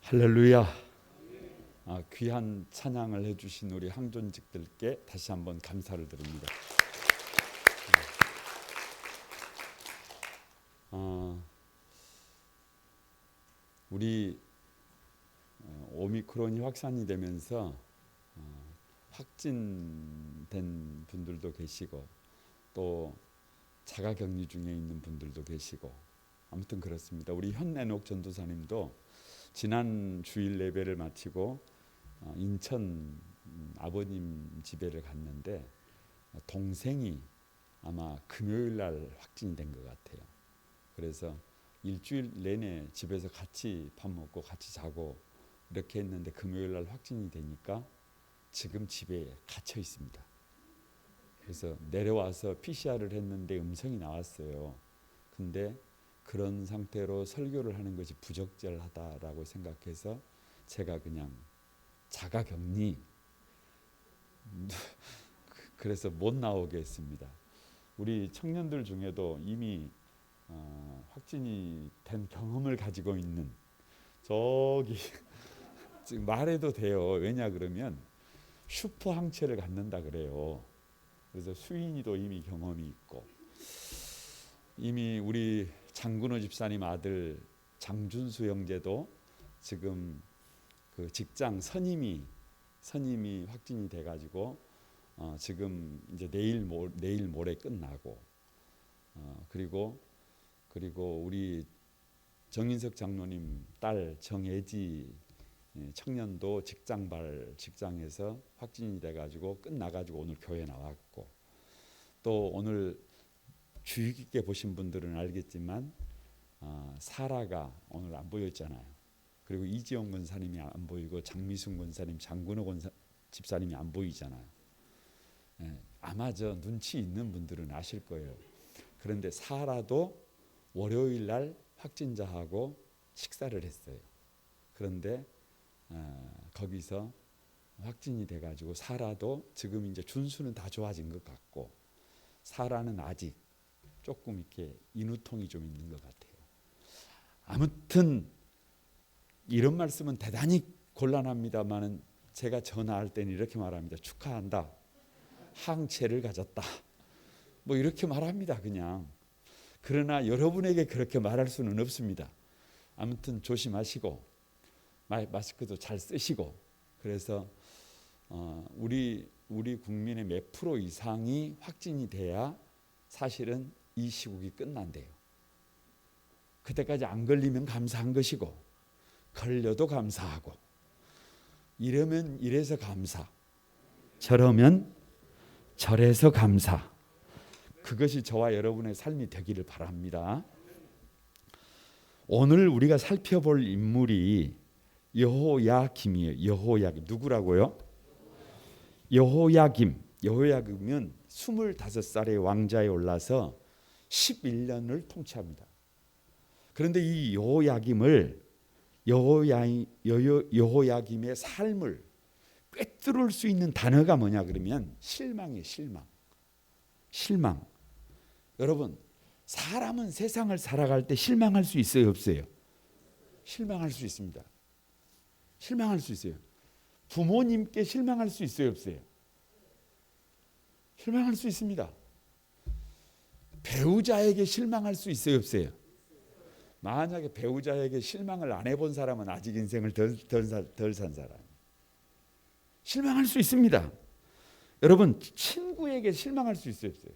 할렐루야. 귀한 찬양을 해주신 우리 항존직들께 다시 한번 감사를 드립니다. 우리 오미크론이 확산이 되면서 확진된 분들도 계시고 또 자가격리 중에 있는 분들도 계시고 아무튼 그렇습니다. 우리 현내녹 전도사님도 지난 주일 예배를 마치고 인천 아버님 집에를 갔는데 동생이 아마 금요일 날 확진이 된 것 같아요. 그래서 일주일 내내 집에서 같이 밥 먹고 같이 자고 이렇게 했는데 금요일 날 확진이 되니까 지금 집에 갇혀 있습니다. 그래서 내려와서 PCR을 했는데 음성이 나왔어요. 근데 그런 상태로 설교를 하는 것이 부적절하다라고 생각해서 제가 그냥 자가격리 그래서 못 나오게 했습니다. 우리 청년들 중에도 이미 확진이 된 경험을 가지고 있는 저기 지금 말해도 돼요. 왜냐 그러면 슈퍼 항체를 갖는다 그래요. 그래서 수인이도 이미 경험이 있고 이미 우리 장군호 집사님 아들 장준수 형제도 지금 그 직장 선임이 확진이 돼가지고 지금 이제 내일 모레 끝나고 그리고 우리 정인석 장로님 딸 정혜지 청년도 직장에서 확진이 돼가지고 끝나가지고 오늘 교회 나왔고 또 오늘 주의 깊게 보신 분들은 알겠지만 사라가 오늘 안 보였잖아요. 그리고 이지영 권사님이 안 보이고 장미순 권사님, 장군호 집사님이 안 보이잖아요. 아마 저 눈치 있는 분들은 아실 거예요. 그런데 사라도 월요일 날 확진자하고 식사를 했어요. 그런데 거기서 확진이 돼가지고 사라도 지금 이제 준수는 다 좋아진 것 같고 사라는 아직 조금 이렇게 인후통이 좀 있는 것 같아요. 아무튼 이런 말씀은 대단히 곤란합니다만은 제가 전화할 때는 이렇게 말합니다. 축하한다. 항체를 가졌다. 뭐 이렇게 말합니다. 그냥. 그러나 여러분에게 그렇게 말할 수는 없습니다. 아무튼 조심하시고 마스크도 잘 쓰시고 그래서 우리 국민의 몇 프로 이상이 확진이 돼야 사실은 이 시국이 끝난대요. 그때까지 안 걸리면 감사한 것이고 걸려도 감사하고 이러면 이래서 감사 저러면 저래서 감사 그것이 저와 여러분의 삶이 되기를 바랍니다. 오늘 우리가 살펴볼 인물이 여호야김이에요. 여호야김 누구라고요? 여호야김은 25살의 왕자에 올라서 11년을 통치합니다. 그런데 이 여호야김의 삶을 꿰뚫을 수 있는 단어가 뭐냐 그러면 실망이에요. 실망. 여러분 사람은 세상을 살아갈 때 실망할 수 있어요? 없어요? 실망할 수 있습니다. 실망할 수 있어요. 부모님께 실망할 수 있어요? 없어요? 실망할 수 있습니다. 배우자에게 실망할 수 있어요? 없어요? 만약에 배우자에게 실망을 안 해본 사람은 아직 인생을 덜 산 사람. 실망할 수 있습니다. 여러분 친구에게 실망할 수 있어요? 없어요?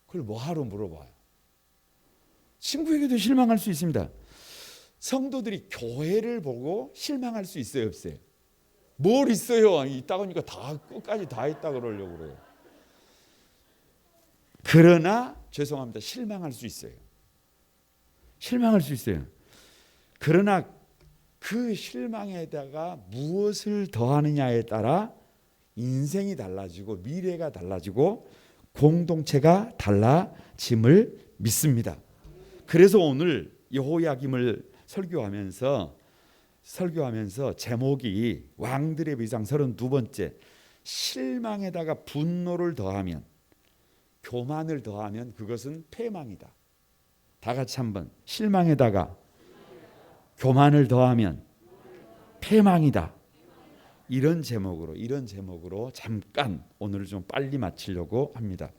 그걸 뭐하러 물어봐요? 친구에게도 실망할 수 있습니다. 성도들이 교회를 보고 실망할 수 있어요? 없어요? 뭘 있어요? 있다고 하니까 다 끝까지 다 있다 그러려고 그래요. 그러나 죄송합니다. 실망할 수 있어요. 그러나 그 실망에다가 무엇을 더하느냐에 따라 인생이 달라지고 미래가 달라지고 공동체가 달라짐을 믿습니다. 그래서 오늘 여호야김을 설교하면서 제목이 왕들의 비상 32번째 실망에다가 분노를 더하면 교만을 더하면 그것은 패망이다. 다 같이 한번 실망에다가 교만을 더하면 패망이다. 이런 제목으로 잠깐 오늘을 좀 빨리 마치려고 합니다.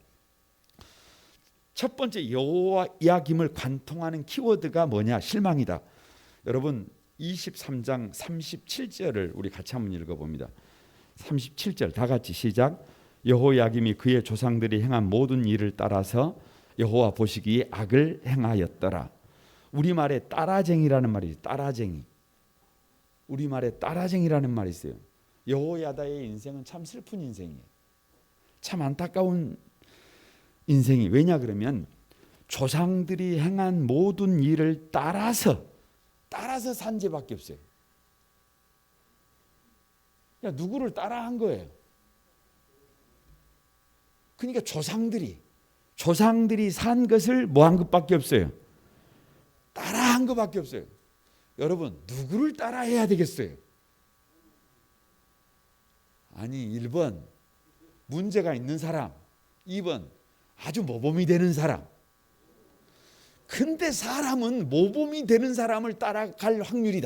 첫 번째 여호와 이야김을 관통하는 키워드가 뭐냐? 실망이다. 여러분 23장 37절을 우리 같이 한번 읽어봅니다. 37절 다 같이 시작. 여호야김이 그의 조상들이 행한 모든 일을 따라서 여호와 보시기에 악을 행하였더라. 우리말에 따라쟁이라는 말이 있어요. 따라쟁이. 우리말에 따라쟁이라는 말이 있어요. 여호야다의 인생은 참 슬픈 인생이에요. 참 안타까운 인생이. 왜냐 그러면 조상들이 행한 모든 일을 따라서 산 죄밖에 없어요. 그러니까 누구를 따라한 거예요. 그러니까 조상들이 산 것을 뭐 한 것밖에 없어요. 따라한 것밖에 없어요. 여러분 누구를 따라해야 되겠어요? 아니 1번 문제가 있는 사람, 2번 아주 모범이 되는 사람. 근데 사람은 모범이 되는 사람을 따라갈 확률이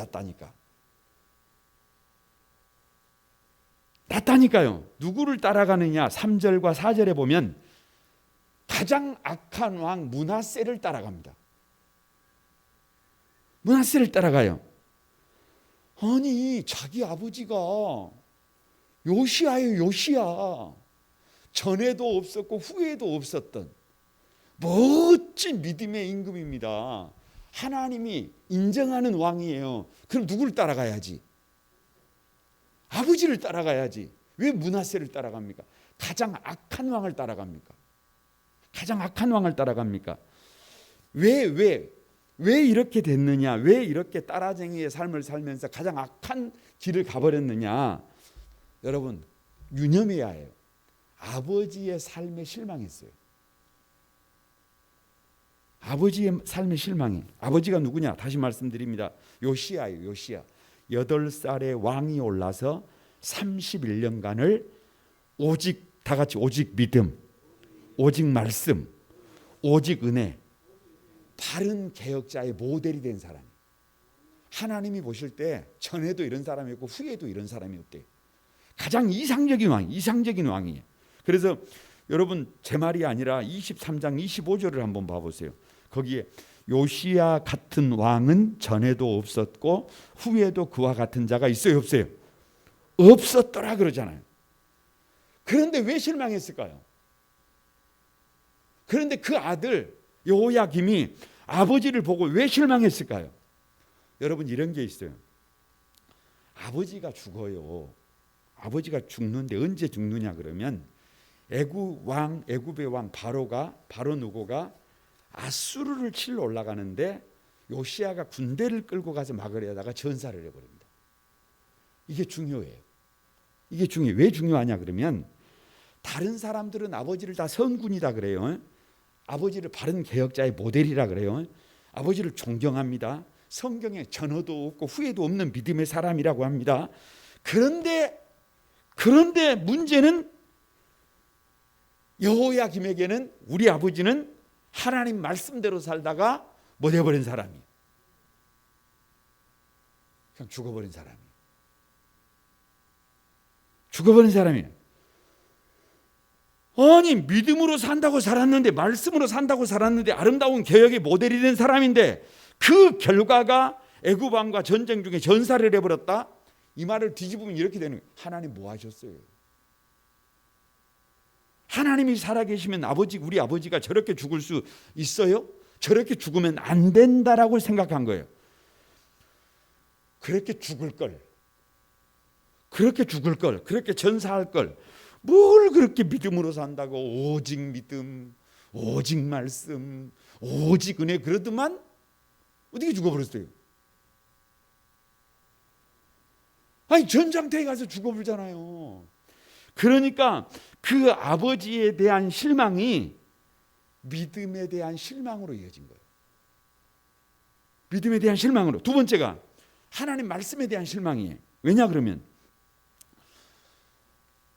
낮다니까요. 누구를 따라가느냐? 3절과 4절에 보면 가장 악한 왕 므낫세를 따라갑니다. 므낫세를 따라가요. 아니 자기 아버지가 요시야예요. 요시야. 전에도 없었고 후에도 없었던 멋진 믿음의 임금입니다. 하나님이 인정하는 왕이에요. 그럼 누구를 따라가야지? 아버지를 따라가야지. 왜 므낫세를 따라갑니까? 가장 악한 왕을 따라갑니까? 가장 악한 왕을 따라갑니까? 왜 이렇게 됐느냐? 왜 이렇게 따라쟁이의 삶을 살면서 가장 악한 길을 가버렸느냐? 여러분 유념해야 해요. 아버지의 삶에 실망했어요. 아버지의 삶에 실망해. 아버지가 누구냐? 다시 말씀드립니다. 요시야예요. 요시야. 8살의 왕이 올라서 31년간을 오직 다 같이 오직 믿음, 오직 말씀, 오직 은혜, 바른 개혁자의 모델이 된 사람. 하나님이 보실 때 전에도 이런 사람이 없고 후에도 이런 사람이 없대요. 가장 이상적인 왕이에요. 그래서 여러분 제 말이 아니라 23장 25절을 한번 봐보세요. 거기에 요시야 같은 왕은 전에도 없었고 후에도 그와 같은 자가 있어요, 없어요? 없었더라 그러잖아요. 그런데 왜 실망했을까요? 그런데 그 아들 여호야김이 아버지를 보고 왜 실망했을까요? 여러분 이런 게 있어요. 아버지가 죽어요. 아버지가 죽는데 언제 죽느냐 그러면 애굽의 왕 바로 누고가 아수르를 치러 올라가는데 요시야가 군대를 끌고 가서 막으려다가 전사를 해버립니다. 이게 중요해요. 이게 중요해요. 왜 중요하냐 그러면 다른 사람들은 아버지를 다 선군이다 그래요. 아버지를 바른 개혁자의 모델이라 그래요. 아버지를 존경합니다. 성경에 전에도 없고 후에도 없는 믿음의 사람이라고 합니다. 그런데 문제는 여호야김에게는 우리 아버지는 하나님 말씀대로 살다가 못 해버린 사람이에요. 그냥 죽어버린 사람이에요. 아니 믿음으로 산다고 살았는데 말씀으로 산다고 살았는데 아름다운 개혁의 모델이 된 사람인데 그 결과가 애굽 왕과 전쟁 중에 전사를 해버렸다. 이 말을 뒤집으면 이렇게 되는 거예요. 하나님 뭐 하셨어요? 하나님이 살아계시면 우리 아버지가 저렇게 죽을 수 있어요? 저렇게 죽으면 안 된다라고 생각한 거예요. 그렇게 죽을 걸, 그렇게 전사할 걸, 뭘 그렇게 믿음으로 산다고 오직 믿음, 오직 말씀, 오직 은혜 그러더만 어떻게 죽어버렸어요? 아니 전장터에 가서 죽어버리잖아요. 그러니까 그 아버지에 대한 실망이 믿음에 대한 실망으로 이어진 거예요. 믿음에 대한 실망으로. 두 번째가 하나님 말씀에 대한 실망이에요. 왜냐 그러면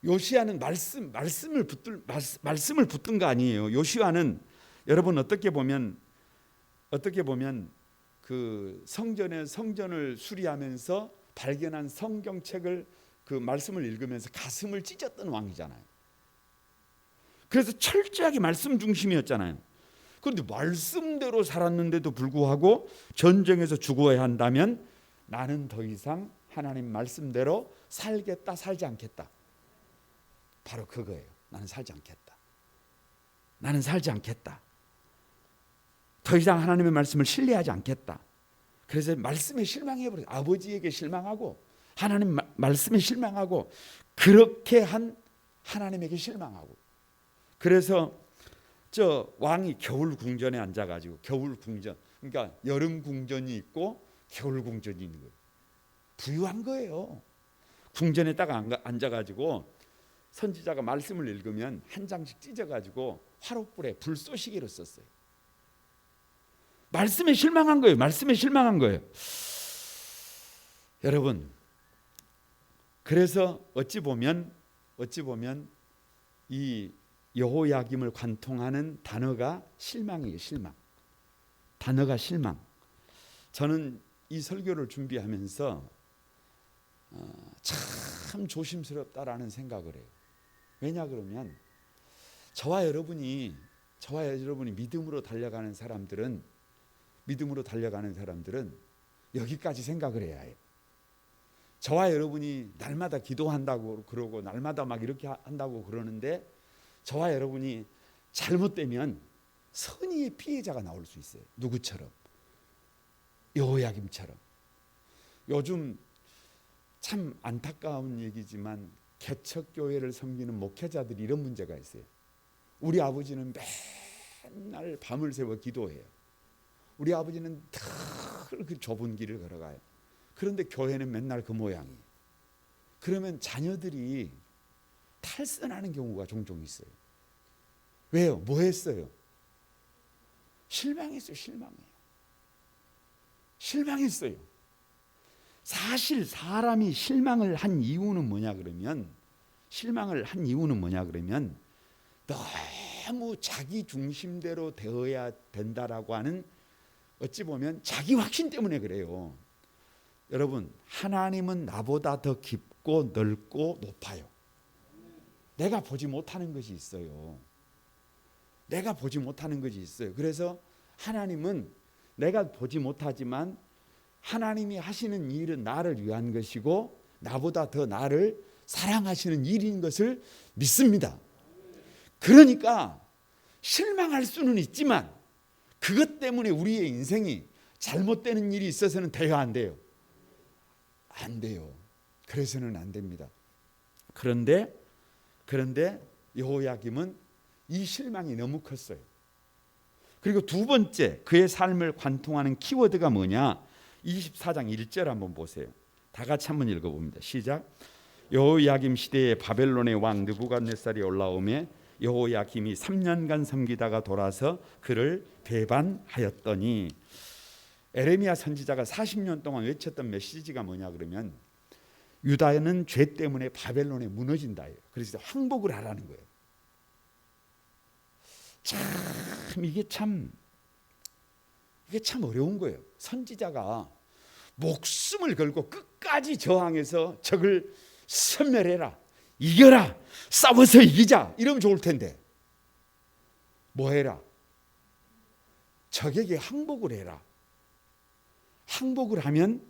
요시야는 말씀을 붙든 거 아니에요. 요시야는 여러분 어떻게 보면 그 성전을 수리하면서 발견한 성경책을 그 말씀을 읽으면서 가슴을 찢었던 왕이잖아요. 그래서 철저하게 말씀 중심이었잖아요. 그런데 말씀대로 살았는데도 불구하고 전쟁에서 죽어야 한다면 나는 더 이상 하나님 말씀대로 살겠다, 살지 않겠다. 바로 그거예요. 나는 살지 않겠다. 나는 살지 않겠다. 더 이상 하나님의 말씀을 신뢰하지 않겠다. 그래서 말씀에 실망해버려요. 아버지에게 실망하고 하나님 말씀에 실망하고 그렇게 한 하나님에게 실망하고. 그래서 저 왕이 겨울 궁전에 앉아가지고 겨울 궁전, 그러니까 여름 궁전이 있고 겨울 궁전이 있는 거예요. 부유한 거예요. 궁전에 딱 앉아가지고 선지자가 말씀을 읽으면 한 장씩 찢어가지고 화롯불에 불 쏘시기로 썼어요. 말씀에 실망한 거예요. 말씀에 실망한 거예요. 여러분, 그래서 어찌 보면 이 여호야김을 관통하는 단어가 실망이에요. 실망. 단어가 실망. 저는 이 설교를 준비하면서 참 조심스럽다라는 생각을 해요. 왜냐 그러면 저와 여러분이 믿음으로 달려가는 사람들은 여기까지 생각을 해야 해요. 저와 여러분이 날마다 기도한다고 그러고 날마다 막 이렇게 한다고 그러는데 저와 여러분이 잘못되면 선의의 피해자가 나올 수 있어요. 누구처럼? 여호야김처럼. 요즘 참 안타까운 얘기지만 개척교회를 섬기는 목회자들이 이런 문제가 있어요. 우리 아버지는 맨날 밤을 새워 기도해요. 우리 아버지는 그 좁은 길을 걸어가요. 그런데 교회는 맨날 그 모양이에요. 그러면 자녀들이 탈선하는 경우가 종종 있어요. 왜요? 뭐 했어요? 실망했어요. 실망했어요. 사실 사람이 실망을 한 이유는 뭐냐 그러면 너무 자기 중심대로 되어야 된다라고 하는 어찌 보면 자기 확신 때문에 그래요. 여러분, 하나님은 나보다 더 깊고 넓고 높아요. 내가 보지 못하는 것이 있어요. 그래서 하나님은 내가 보지 못하지만 하나님이 하시는 일은 나를 위한 것이고 나보다 더 나를 사랑하시는 일인 것을 믿습니다. 그러니까 실망할 수는 있지만 그것 때문에 우리의 인생이 잘못되는 일이 있어서는 돼요, 안 돼요? 안 돼요. 그래서는 안 됩니다. 그런데 여호야김은 이 실망이 너무 컸어요. 그리고 두 번째 그의 삶을 관통하는 키워드가 뭐냐? 24장 1절 한번 보세요. 다 같이 한번 읽어봅니다. 시작. 여호야김 시대에 바벨론의 왕 느부갓네살이 올라오매 여호야김이 3년간 섬기다가 돌아서 그를 배반하였더니, 에레미야 선지자가 40년 동안 외쳤던 메시지가 뭐냐 그러면 유다는 죄 때문에 바벨론에 무너진다예요. 그래서 항복을 하라는 거예요. 이게 참 어려운 거예요. 선지자가 목숨을 걸고 끝까지 저항해서 적을 섬멸해라, 이겨라, 싸워서 이기자 이러면 좋을 텐데 뭐 해라? 적에게 항복을 해라. 항복을 하면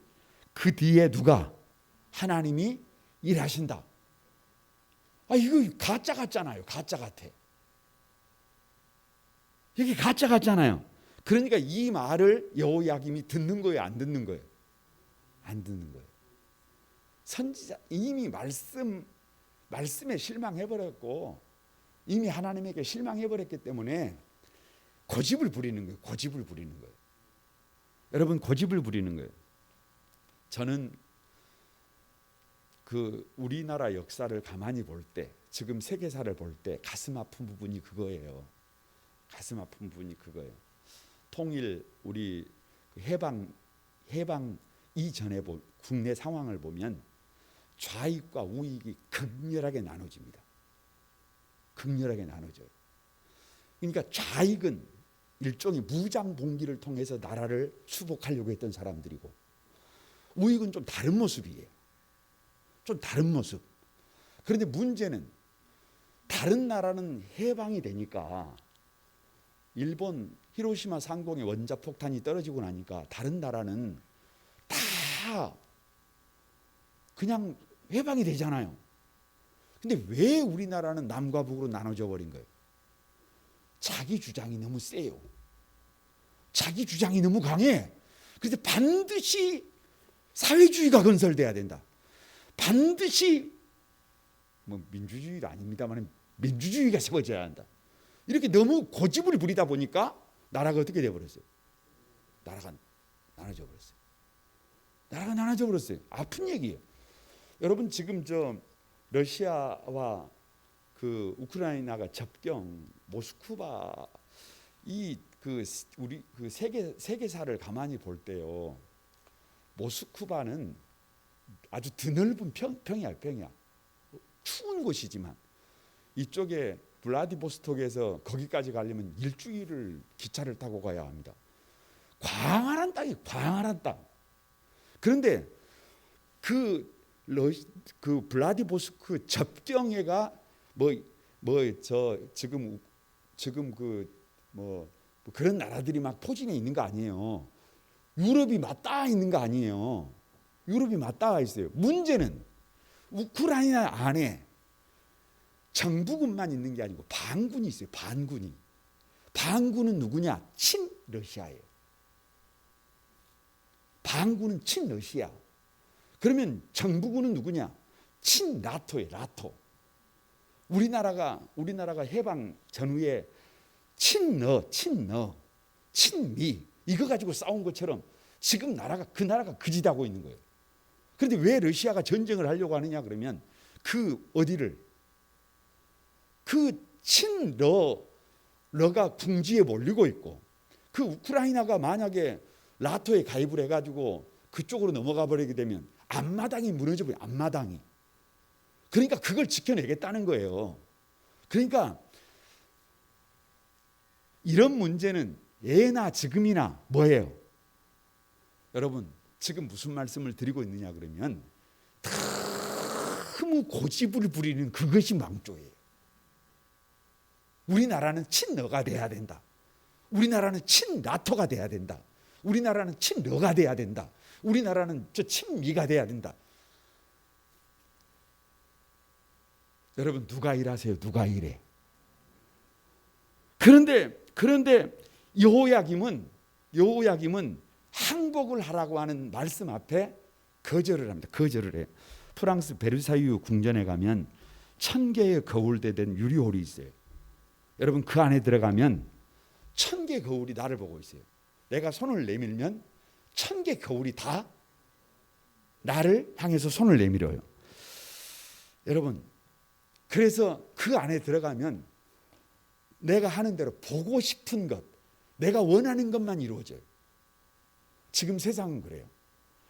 그 뒤에 누가? 하나님이 일하신다. 이거 가짜 같잖아요. 가짜 같아. 이게 가짜 같잖아요. 그러니까 이 말을 여호야김이 듣는 거예요, 안 듣는 거예요? 안 듣는 거예요. 선지자 이미 말씀에 실망해버렸고 이미 하나님에게 실망해버렸기 때문에 고집을 부리는 거예요. 여러분, 고집을 부리는 거예요. 저는 그 우리나라 역사를 가만히 볼 때, 지금 세계사를 볼 때 가슴 아픈 부분이 그거예요. 통일, 우리 해방 이전에 국내 상황을 보면 좌익과 우익이 극렬하게 나눠집니다. 그러니까 좌익은 일종의 무장 봉기를 통해서 나라를 수복하려고 했던 사람들이고, 우익은 좀 다른 모습이에요. 좀 다른 모습. 그런데 문제는 다른 나라는 해방이 되니까, 일본 히로시마 상공에 원자폭탄이 떨어지고 나니까 다른 나라는 다 그냥 해방이 되잖아요. 근데 왜 우리나라는 남과 북으로 나눠져 버린 거예요? 자기 주장이 너무 세요. 자기 주장이 너무 강해. 그래서 반드시 사회주의가 건설돼야 된다. 반드시 뭐 민주주의가 아닙니다만 민주주의가 세워져야 한다. 이렇게 너무 고집을 부리다 보니까 나라가 어떻게 돼버렸어요? 나라가 나눠져 버렸어요. 나라가 나눠져 버렸어요. 아픈 얘기예요. 여러분 지금 저 러시아와 그 우크라이나가 접경, 모스크바, 이 그 우리 그 세계사를 가만히 볼 때요, 모스크바는 아주 드넓은 평야 추운 곳이지만, 이쪽에 블라디보스톡에서 거기까지 가려면 일주일을 기차를 타고 가야 합니다. 광활한 땅이 광활한 땅. 그런데 그 블라디보스토크 접경해가 지금 그런 나라들이 막 포진해 있는 거 아니에요. 유럽이 맞닿아 있는 거 아니에요. 유럽이 맞닿아 있어요. 문제는 우크라이나 안에 정부군만 있는 게 아니고 반군이 있어요. 반군은 누구냐? 친러시아예요. 반군은 친러시아. 그러면 정부군은 누구냐? 친나토예요. 나토. 우리나라가 해방 전후에 친미 이거 가지고 싸운 것처럼 지금 그 나라가 그짓하고 있는 거예요. 그런데 왜 러시아가 전쟁을 하려고 하느냐 그러면 그 친러가 궁지에 몰리고 있고, 그 우크라이나가 만약에 나토에 가입을 해가지고 그쪽으로 넘어가 버리게 되면 앞마당이 무너져 버려요. 앞마당이. 그러니까 그걸 지켜내겠다는 거예요. 그러니까 이런 문제는 예나 지금이나 뭐예요? 여러분 지금 무슨 말씀을 드리고 있느냐 그러면, 너무 고집을 부리는 그것이 망조예요. 우리나라는 친러가 돼야 된다. 우리나라는 친나토가 돼야 된다. 우리나라는 친러가 돼야 된다. 우리나라는 친미가 돼야 된다. 여러분 누가 일하세요? 누가 일해? 그런데 여호야김은 항복을 하라고 하는 말씀 앞에 거절을 합니다. 거절을 해요. 프랑스 베르사유 궁전에 가면 1000개의 거울대 된 유리홀이 있어요. 여러분 그 안에 들어가면 1000개 거울이 나를 보고 있어요. 내가 손을 내밀면 1000개 거울이 다 나를 향해서 손을 내밀어요. 여러분 그래서 그 안에 들어가면 내가 하는 대로 보고 싶은 것, 내가 원하는 것만 이루어져요. 지금 세상은 그래요.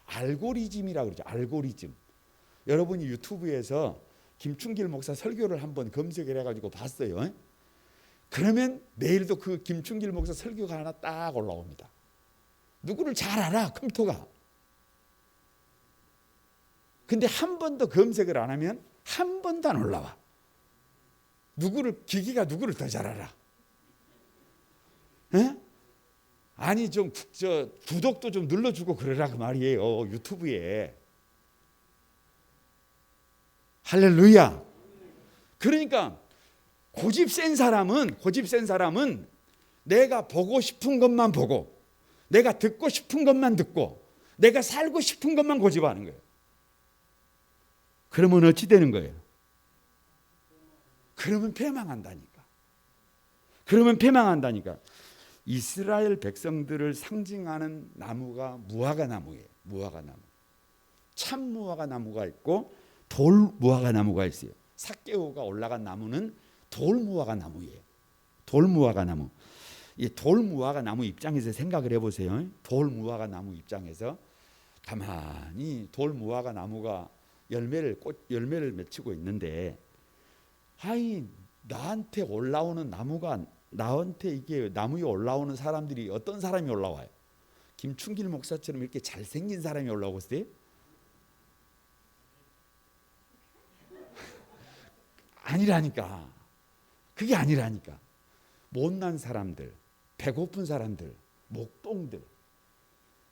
알고리즘이라고 그러죠. 알고리즘. 여러분이 유튜브에서 김충길 목사 설교를 한번 검색을 해가지고 봤어요. 그러면 내일도 그 김충길 목사 설교가 하나 딱 올라옵니다. 누구를 잘 알아, 컴퓨터가. 근데 한 번도 검색을 안 하면 한 번도 안 올라와. 기기가 누구를 더 잘 알아? 에? 아니 좀 구독도 좀 눌러주고 그러라 그 말이에요. 유튜브에. 할렐루야. 그러니까 고집 센 사람은 내가 보고 싶은 것만 보고, 내가 듣고 싶은 것만 듣고, 내가 살고 싶은 것만 고집하는 거예요. 그러면 어찌 되는 거예요? 그러면 패망한다니까. 이스라엘 백성들을 상징하는 나무가 무화과 나무예요. 무화과 나무. 참 무화과 나무가 있고 돌 무화과 나무가 있어요. 삭개오가 올라간 나무는 돌 무화과 나무예요. 돌 무화과 나무. 이 돌 무화과 나무 입장에서 생각을 해보세요. 돌 무화과 나무 입장에서 가만히 돌 무화과 나무가 열매를 맺히고 있는데, 나한테 올라오는 나무가 나한테 이게 나무 위에 올라오는 사람들이 어떤 사람이 올라와요? 김충길 목사처럼 이렇게 잘생긴 사람이 올라오겠어요? 아니라니까. 그게 아니라니까. 못난 사람들, 배고픈 사람들, 목동들,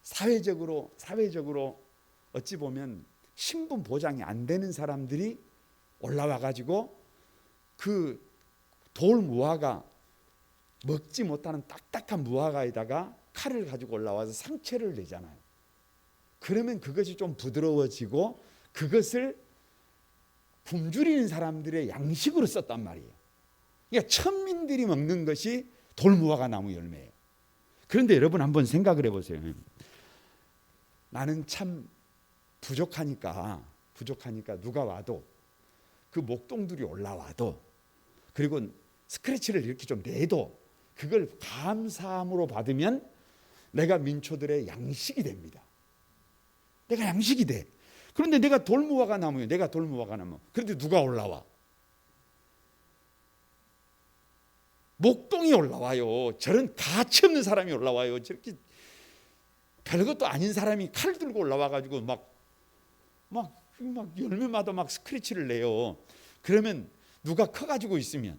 사회적으로 어찌 보면 신분 보장이 안 되는 사람들이 올라와 가지고 그 돌 무화과, 먹지 못하는 딱딱한 무화과에다가 칼을 가지고 올라와서 상처를 내잖아요. 그러면 그것이 좀 부드러워지고 그것을 굶주리는 사람들의 양식으로 썼단 말이에요. 그러니까 천민들이 먹는 것이 돌무화과 나무 열매예요. 그런데 여러분 한번 생각을 해보세요. 나는 참 부족하니까 누가 와도 그 목동들이 올라와도 그리고 스크래치를 이렇게 좀 내도 그걸 감사함으로 받으면 내가 민초들의 양식이 됩니다. 내가 양식이 돼. 그런데 내가 돌무화과 나무예요. 내가 돌무화과 나무. 그런데 누가 올라와? 목동이 올라와요. 저런 가치 없는 사람이 올라와요. 저렇게 별것도 아닌 사람이 칼 들고 올라와가지고 막 열매마다 막 스크래치를 내요. 그러면 누가 커가지고 있으면,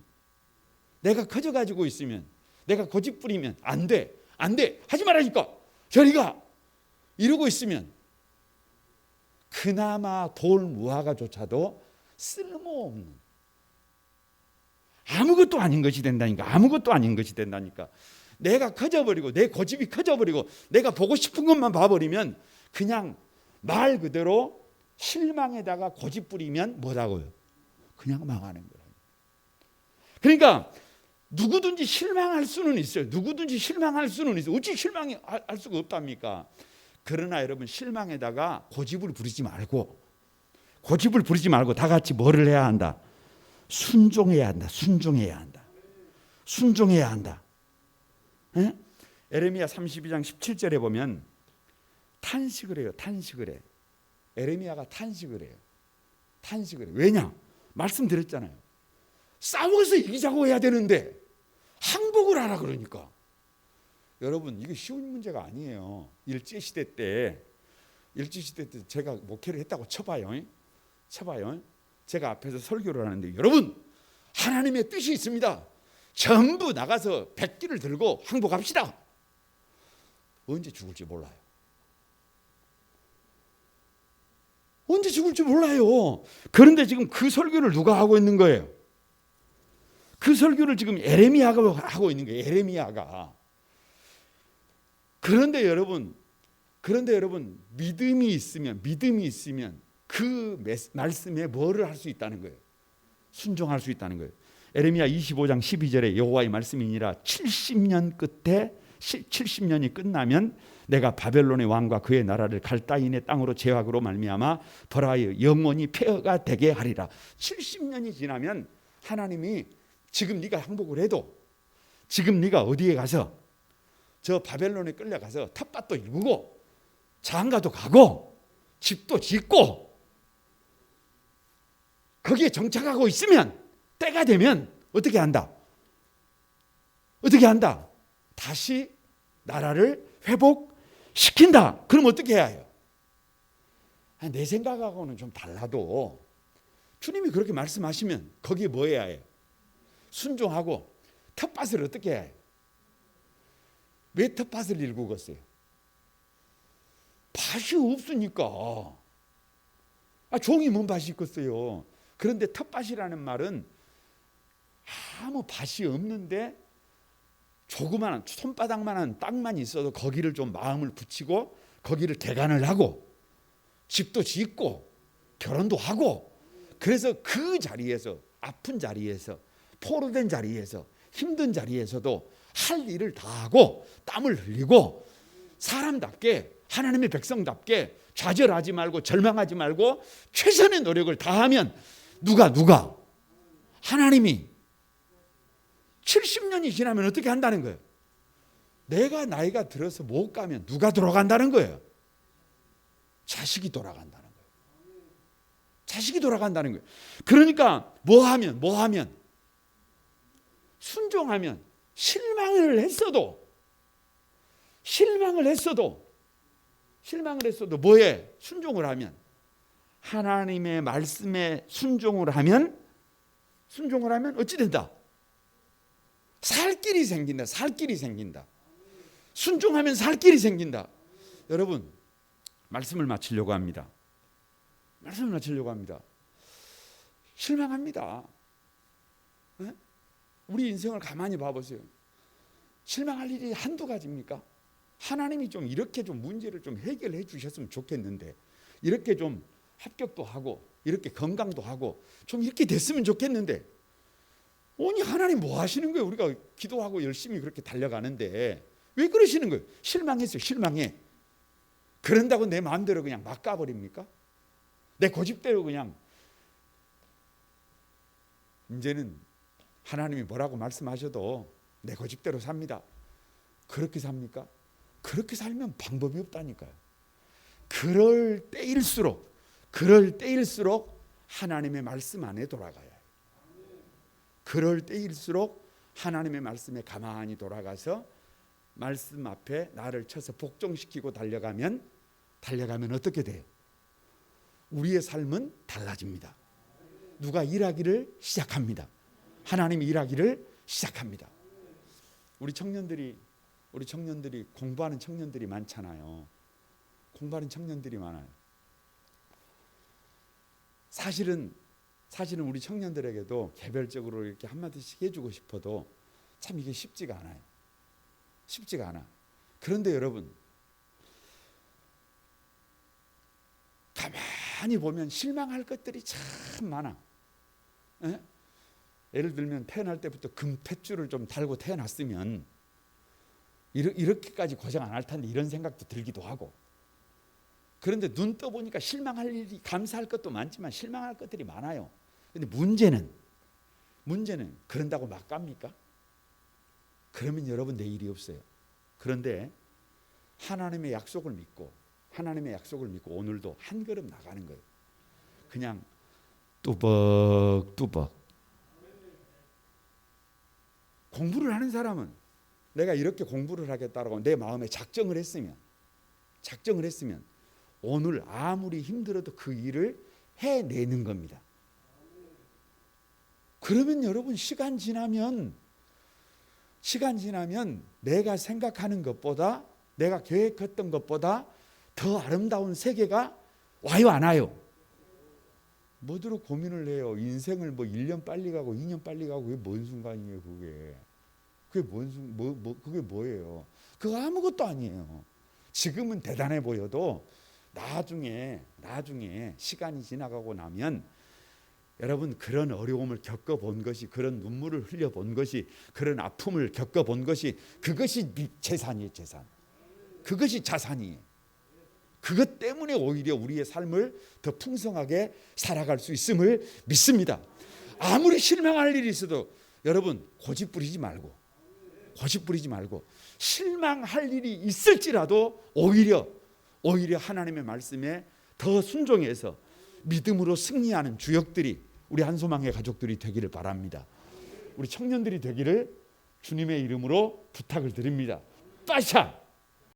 내가 커져가지고 있으면, 내가 고집 부리면 안 돼, 하지 말라니까 저리가 이러고 있으면 그나마 돌무화과조차도 쓸모없는 아무것도 아닌 것이 된다니까. 아무것도 아닌 것이 된다니까. 내가 커져버리고 내 고집이 커져버리고 내가 보고 싶은 것만 봐버리면 그냥 말 그대로 실망에다가 고집 부리면 뭐라고요? 그냥 망하는 거예요. 그러니까 누구든지 실망할 수는 있어요. 누구든지 실망할 수는 있어요. 어찌 실망할 수가 없답니까? 그러나 여러분 실망에다가 고집을 부리지 말고 다 같이 뭐를 해야 한다? 순종해야 한다. 순종해야 한다. 예? 에레미야 32장 17절에 보면 탄식을 해요. 에레미야가 탄식을 해요. 왜냐? 말씀드렸잖아요. 싸워서 이기자고 해야 되는데 항복을 하라 그러니까. 여러분 이게 쉬운 문제가 아니에요. 일제시대 때 제가 목회를 했다고 쳐봐요. 제가 앞에서 설교를 하는데 여러분 하나님의 뜻이 있습니다. 전부 나가서 백기를 들고 항복합시다. 언제 죽을지 몰라요. 그런데 지금 그 설교를 누가 하고 있는 거예요? 그 설교를 지금 에레미야가 하고 있는 거예요. 에레미야가. 그런데 여러분 믿음이 있으면 그 말씀에 뭐를 할 수 있다는 거예요? 순종할 수 있다는 거예요. 에레미야 25장 12절에 여호와의 말씀이니라 70년이 끝나면 내가 바벨론의 왕과 그의 나라를 갈다인의 땅으로 제왕으로 말미암아 벌하여 영원히 폐허가 되게 하리라. 70년이 지나면 하나님이 지금 네가 항복을 해도 지금 네가 어디에 가서 저 바벨론에 끌려가서 텃밭도 일구고 장가도 가고 집도 짓고 거기에 정착하고 있으면 때가 되면 어떻게 한다? 다시 나라를 회복시킨다. 그럼 어떻게 해야 해요? 내 생각하고는 좀 달라도 주님이 그렇게 말씀하시면 거기에 뭐 해야 해요? 순종하고 텃밭을 어떻게 해야 해요? 왜 텃밭을 일구겠어요? 밭이 없으니까. 종이 뭔 밭이 있겠어요? 그런데 텃밭이라는 말은 아무 밭이 없는데 조그마한 손바닥만한 땅만 있어도 거기를 좀 마음을 붙이고 거기를 대간을 하고 집도 짓고 결혼도 하고 그래서 그 자리에서 아픈 자리에서 포로된 자리에서 힘든 자리에서도 할 일을 다 하고 땀을 흘리고 사람답게 하나님의 백성답게 좌절하지 말고 절망하지 말고 최선의 노력을 다하면 누가 하나님이 70년이 지나면 어떻게 한다는 거예요? 내가 나이가 들어서 못 가면 누가 돌아간다는 거예요? 자식이 돌아간다는 거예요. 그러니까 뭐 하면 순종하면 실망을 했어도 뭐에 순종을 하면, 하나님의 말씀에 순종을 하면 어찌 된다? 살 길이 생긴다. 순종하면 살 길이 생긴다. 여러분, 말씀을 마치려고 합니다. 실망합니다. 네? 우리 인생을 가만히 봐보세요. 실망할 일이 한두 가지입니까? 하나님이 좀 이렇게 좀 문제를 좀 해결해 주셨으면 좋겠는데, 이렇게 좀 합격도 하고 이렇게 건강도 하고 좀 이렇게 됐으면 좋겠는데, 아니 하나님 뭐 하시는 거예요? 우리가 기도하고 열심히 그렇게 달려가는데 왜 그러시는 거예요? 실망했어요. 실망해. 그런다고 내 마음대로 그냥 막 가버립니까? 내 고집대로 그냥, 이제는 하나님이 뭐라고 말씀하셔도 내 고집대로 삽니다. 그렇게 삽니까? 그렇게 살면 방법이 없다니까요. 그럴 때일수록 하나님의 말씀 안에 돌아가야 해요. 그럴 때일수록 하나님의 말씀에 가만히 돌아가서 말씀 앞에 나를 쳐서 복종시키고 달려가면 어떻게 돼요? 우리의 삶은 달라집니다. 누가 일하기를 시작합니다. 하나님이 일하기를 시작합니다. 우리 청년들이 공부하는 청년들이 많잖아요. 공부하는 청년들이 많아요. 사실은 우리 청년들에게도 개별적으로 이렇게 한마디씩 해주고 싶어도 참 이게 쉽지가 않아요. 그런데 여러분, 가만히 보면 실망할 것들이 참 많아. 예를 들면 태어날 때부터 금탯줄을 좀 달고 태어났으면 이렇게까지 고생 안 할 텐데, 이런 생각도 들기도 하고. 그런데 눈 떠보니까 실망할 일이, 감사할 것도 많지만 실망할 것들이 많아요. 근데 문제는 그런다고 막 갑니까? 그러면 여러분 내일이 없어요. 그런데 하나님의 약속을 믿고 오늘도 한 걸음 나가는 거예요. 그냥 뚜벅뚜벅. 공부를 하는 사람은 내가 이렇게 공부를 하겠다라고 내 마음에 작정을 했으면 오늘 아무리 힘들어도 그 일을 해내는 겁니다. 그러면 여러분, 시간 지나면 내가 생각하는 것보다, 내가 계획했던 것보다 더 아름다운 세계가 와요, 안 와요? 뭐들어 고민을 해요. 인생을 뭐 1년 빨리 가고 2년 빨리 가고, 그게 뭔 순간이에요? 그게 뭐예요? 그거 아무것도 아니에요. 지금은 대단해 보여도 나중에 시간이 지나가고 나면 여러분, 그런 어려움을 겪어본 것이, 그런 눈물을 흘려본 것이, 그런 아픔을 겪어본 것이, 그것이 재산이에요. 그것이 자산이에요. 그것 때문에 오히려 우리의 삶을 더 풍성하게 살아갈 수 있음을 믿습니다. 아무리 실망할 일이 있어도 여러분, 고집 부리지 말고 실망할 일이 있을지라도 오히려 하나님의 말씀에 더 순종해서 믿음으로 승리하는 주역들이, 우리 한소망의 가족들이 되기를 바랍니다. 우리 청년들이 되기를 주님의 이름으로 부탁을 드립니다. 빠샤!